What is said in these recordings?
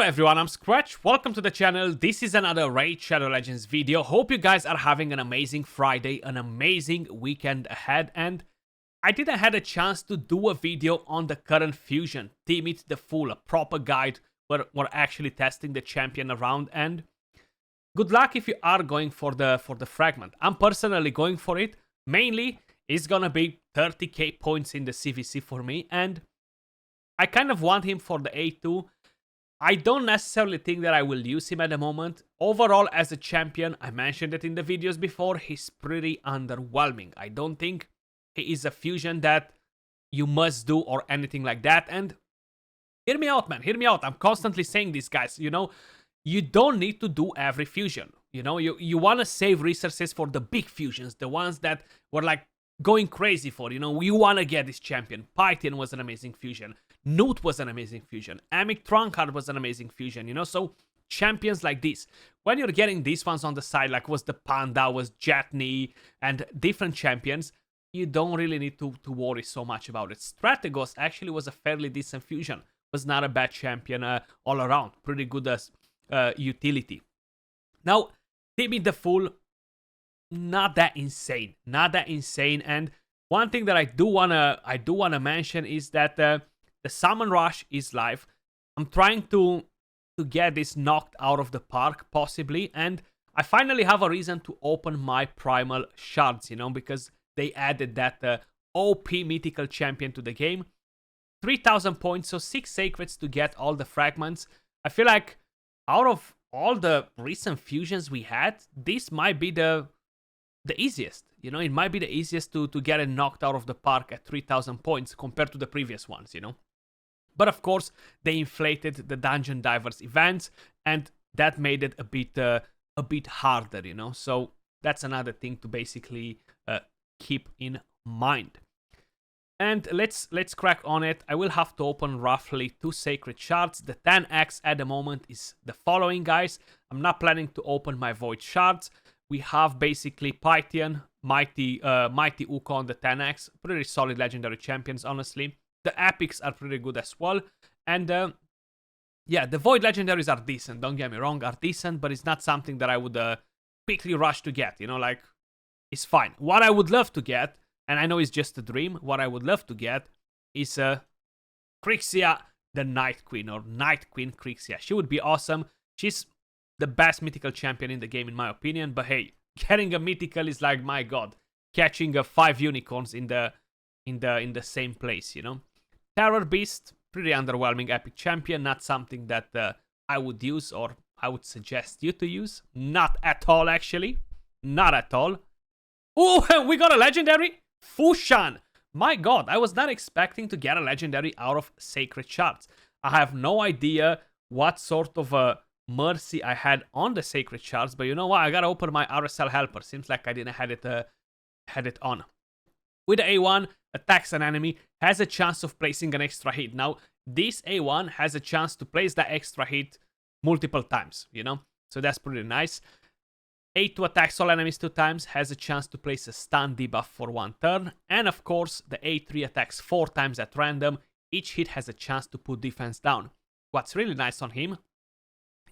Hello everyone, I'm Skratch. Welcome to the channel. This is another Raid Shadow Legends video. Hope you guys are having an amazing Friday, an amazing weekend ahead. And I didn't had a chance to do a video on the current fusion, Timit the Fool, a proper guide where we're actually testing the champion around. And good luck if you are going for the fragment. I'm personally going for it. Mainly, it's gonna be 30k points in the CVC for me, and I kind of want him for the A2. I don't necessarily think that I will use him at the moment. Overall, as a champion, I mentioned it in the videos before, he's pretty underwhelming. I don't think he is a fusion that you must do or anything like that. And hear me out, man. Hear me out. I'm constantly saying this, guys. You know, you don't need to do every fusion. You know, you want to save resources for the big fusions, the ones that were like going crazy for. You know, you want to get this champion. Python was an amazing fusion. Newt was an amazing fusion. Amic Trunkard was an amazing fusion, you know? So, champions like this, when you're getting these ones on the side, like was the Panda, was Jetney, and different champions, you don't really need to worry so much about it. Strategos actually was a fairly decent fusion. Was not a bad champion all around. Pretty good as utility. Now, Timit the Fool, not that insane. Not that insane. And one thing that I do wanna mention is that the Summon Rush is live. I'm trying to get this knocked out of the park, possibly. And I finally have a reason to open my Primal Shards, you know, because they added that OP mythical champion to the game. 3,000 points, so 6 sacreds to get all the fragments. I feel like out of all the recent fusions we had, this might be the easiest. You know, it might be the easiest to get it knocked out of the park at 3,000 points compared to the previous ones, you know. But of course, they inflated the Dungeon Divers events, and that made it a bit harder, you know. So that's another thing to basically keep in mind. And let's crack on it. I will have to open roughly 2 sacred shards. The 10x at the moment is the following, guys. I'm not planning to open my void shards. We have basically Python, Mighty Uko on the 10x. Pretty solid legendary champions, honestly. The epics are pretty good as well. And yeah, the void legendaries are decent. Don't get me wrong, are decent, but it's not something that I would quickly rush to get. You know, like, it's fine. What I would love to get, and I know it's just a dream, what I would love to get is Crixia, the Night Queen, or Night Queen Crixia. She would be awesome. She's the best mythical champion in the game, in my opinion. But hey, getting a mythical is like, my god, catching 5 unicorns in the same place, you know. Terror Beast, pretty underwhelming epic champion, not something that I would use or I would suggest you to use. Not at all, actually. Not at all. Oh, we got a legendary? Fushan! My god, I was not expecting to get a legendary out of Sacred Shards. I have no idea what sort of mercy I had on the Sacred Shards, but you know what? I gotta open my RSL Helper. Seems like I didn't had it on. With the A1, attacks an enemy, has a chance of placing an extra hit. Now, this A1 has a chance to place that extra hit multiple times, you know? So that's pretty nice. A2 attacks all enemies 2 times, has a chance to place a stun debuff for 1 turn. And of course, the A3 attacks 4 times at random. Each hit has a chance to put defense down. What's really nice on him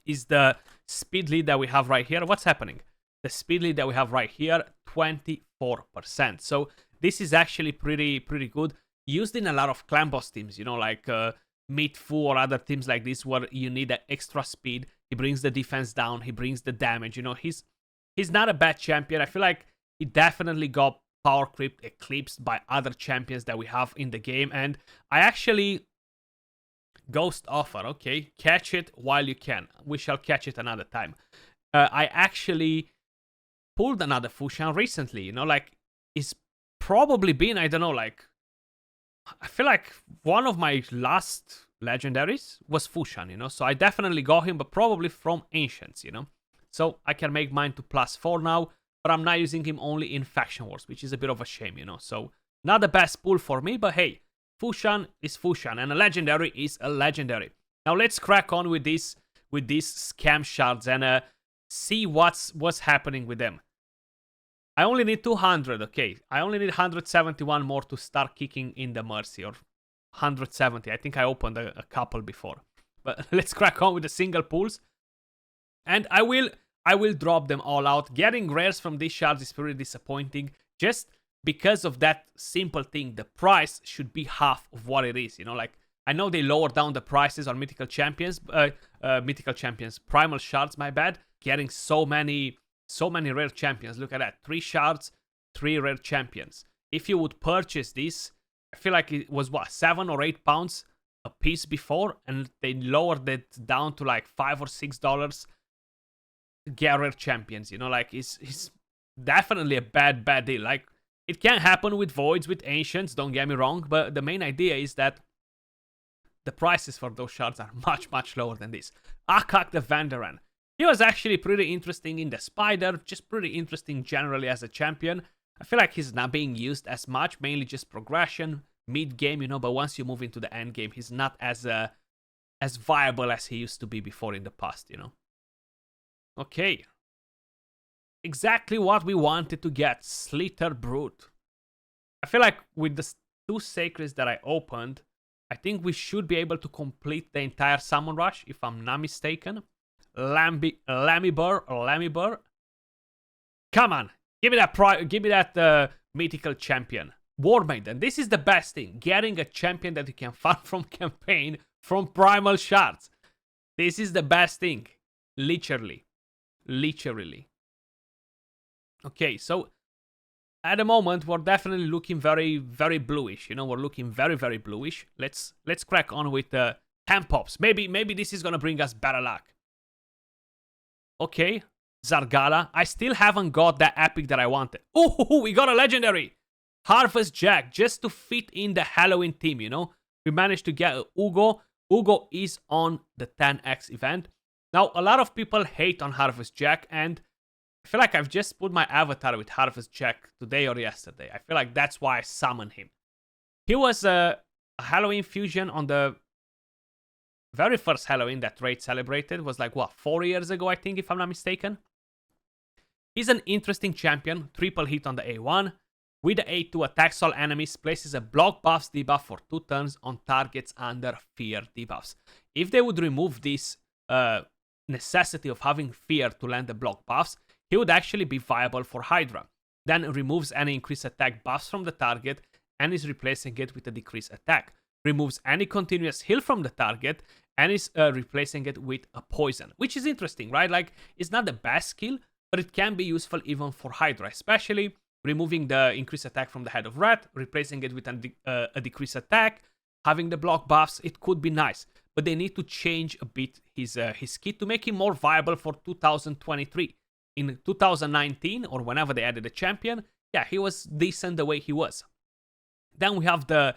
is the speed lead that we have right here. What's happening? The speed lead that we have right here, 24%. So this is actually pretty good. Used in a lot of clan boss teams, you know, like Midfu or other teams like this, where you need that extra speed. He brings the defense down. He brings the damage. You know, he's not a bad champion. I feel like he definitely got power creep eclipsed by other champions that we have in the game. And I actually Ghost Offer. Okay, catch it while you can. We shall catch it another time. I actually pulled another Fushan recently. You know, like, it's probably been, I don't know, like, I feel like one of my last legendaries was Fushan, you know, so I definitely got him, but probably from Ancients, you know, so I can make mine to +4 now, but I'm not using him only in Faction Wars, which is a bit of a shame, you know, so not the best pull for me, but hey, Fushan is Fushan, and a legendary is a legendary. Now let's crack on with these scam shards and see what's happening with them. I only need 200, okay. I only need 171 more to start kicking in the Mercy, or 170. I think I opened a couple before. But let's crack on with the single pulls. And I will drop them all out. Getting rares from these shards is pretty disappointing. Just because of that simple thing. The price should be half of what it is. You know, like, I know they lowered down the prices on mythical champions, primal shards, my bad. Getting so many rare champions. Look at that. 3 shards, 3 rare champions. If you would purchase this, I feel like it was what, £7 or £8 a piece before, and they lowered it down to like $5 or $6 to get rare champions. You know, like, it's definitely a bad deal. Like, it can happen with voids, with ancients, don't get me wrong, but the main idea is that the prices for those shards are much lower than this. Akak the Vanderan. He was actually pretty interesting in the Spider, just pretty interesting generally as a champion. I feel like he's not being used as much, mainly just progression, mid-game, you know, but once you move into the end game, he's not as viable as he used to be before in the past, you know. Okay. Exactly what we wanted to get, Slither Brute. I feel like with the 2 sacreds that I opened, I think we should be able to complete the entire summon rush, if I'm not mistaken. Lamibur. Come on, give me that mythical champion. War Maiden. This is the best thing. Getting a champion that you can farm from campaign from primal shards. This is the best thing. Literally. Okay, so at the moment we're definitely looking very bluish. You know, we're looking very bluish. Let's crack on with the 10 pops. Maybe this is gonna bring us better luck. Okay, Zargala. I still haven't got that epic that I wanted. Oh, we got a legendary. Harvest Jack, just to fit in the Halloween theme, you know. We managed to get Ugo. Ugo is on the 10x event. Now, a lot of people hate on Harvest Jack, and I feel like I've just put my avatar with Harvest Jack today or yesterday. I feel like that's why I summoned him. He was a Halloween fusion on the very first Halloween that Raid celebrated. Was like, what, 4 years ago, I think, if I'm not mistaken. He's an interesting champion. Triple hit on the A1. With the A2, attacks all enemies, places a block buffs debuff for 2 turns on targets under fear debuffs. If they would remove this necessity of having fear to land the block buffs, he would actually be viable for Hydra. Then removes any increased attack buffs from the target and is replacing it with a decreased attack. Removes any continuous heal from the target and is replacing it with a poison. Which is interesting, right? Like, it's not the best skill, but it can be useful even for Hydra. Especially removing the increased attack from the Head of Rat, replacing it with a decreased attack, having the block buffs, it could be nice. But they need to change a bit his kit to make him more viable for 2023. In 2019, or whenever they added a champion, yeah, he was decent the way he was. Then we have the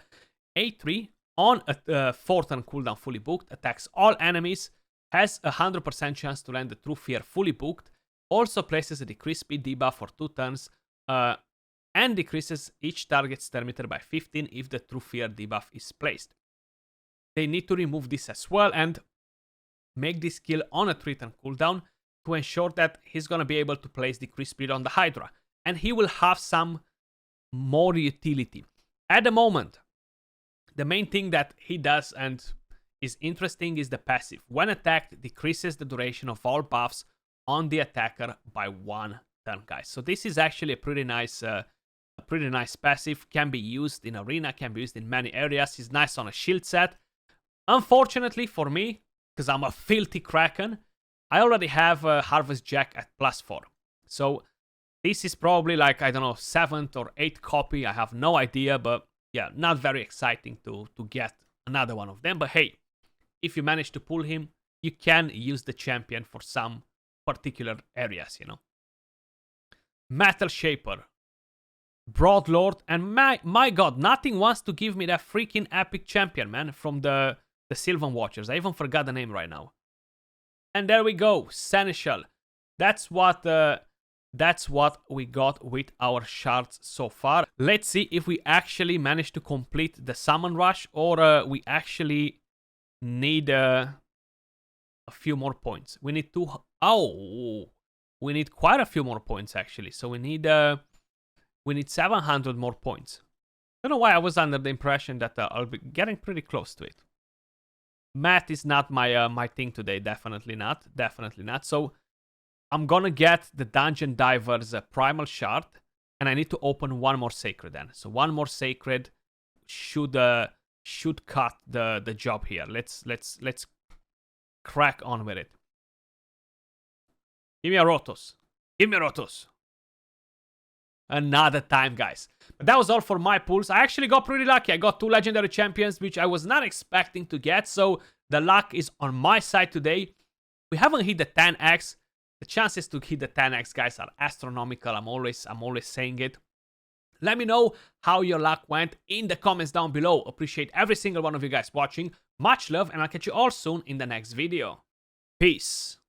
A3 on a 4th turn cooldown fully booked, attacks all enemies, has a 100% chance to land the True Fear fully booked, also places a decreased speed debuff for 2 turns, and decreases each target's turn meter by 15 if the True Fear debuff is placed. They need to remove this as well and make this skill on a 3 turn cooldown to ensure that he's gonna be able to place decreased speed on the Hydra. And he will have some more utility. At the moment, the main thing that he does and is interesting is the passive. When attacked, decreases the duration of all buffs on the attacker by 1 turn, guys. So this is actually a pretty nice passive. Can be used in arena, can be used in many areas. He's nice on a shield set. Unfortunately for me, because I'm a filthy Kraken, I already have Harvest Jack at +4. So this is probably like, I don't know, 7th or 8th copy. I have no idea, but yeah, not very exciting to get another one of them. But hey, if you manage to pull him, you can use the champion for some particular areas, you know. Metal Shaper, Broadlord, and my god, nothing wants to give me that freaking epic champion, man, from the Sylvan Watchers. I even forgot the name right now. And there we go, Seneschal. That's what we got with our shards so far. Let's see if we actually manage to complete the summon rush, or we actually need a few more points. We need we need quite a few more points actually. So we need 700 more points. I don't know why I was under the impression that I'll be getting pretty close to it. Math is not my my thing today. Definitely not. Definitely not. So I'm gonna get the Dungeon Diver's Primal Shard, and I need to open one more Sacred then. So one more Sacred should cut the job here. Let's crack on with it. Give me a Rotos. Give me a Rotos. Another time, guys. But that was all for my pulls. I actually got pretty lucky. I got 2 legendary champions, which I was not expecting to get. So the luck is on my side today. We haven't hit the 10x. The chances to hit the 10x, guys, are astronomical. I'm always saying it. Let me know how your luck went in the comments down below. Appreciate every single one of you guys watching. Much love, and I'll catch you all soon in the next video. Peace.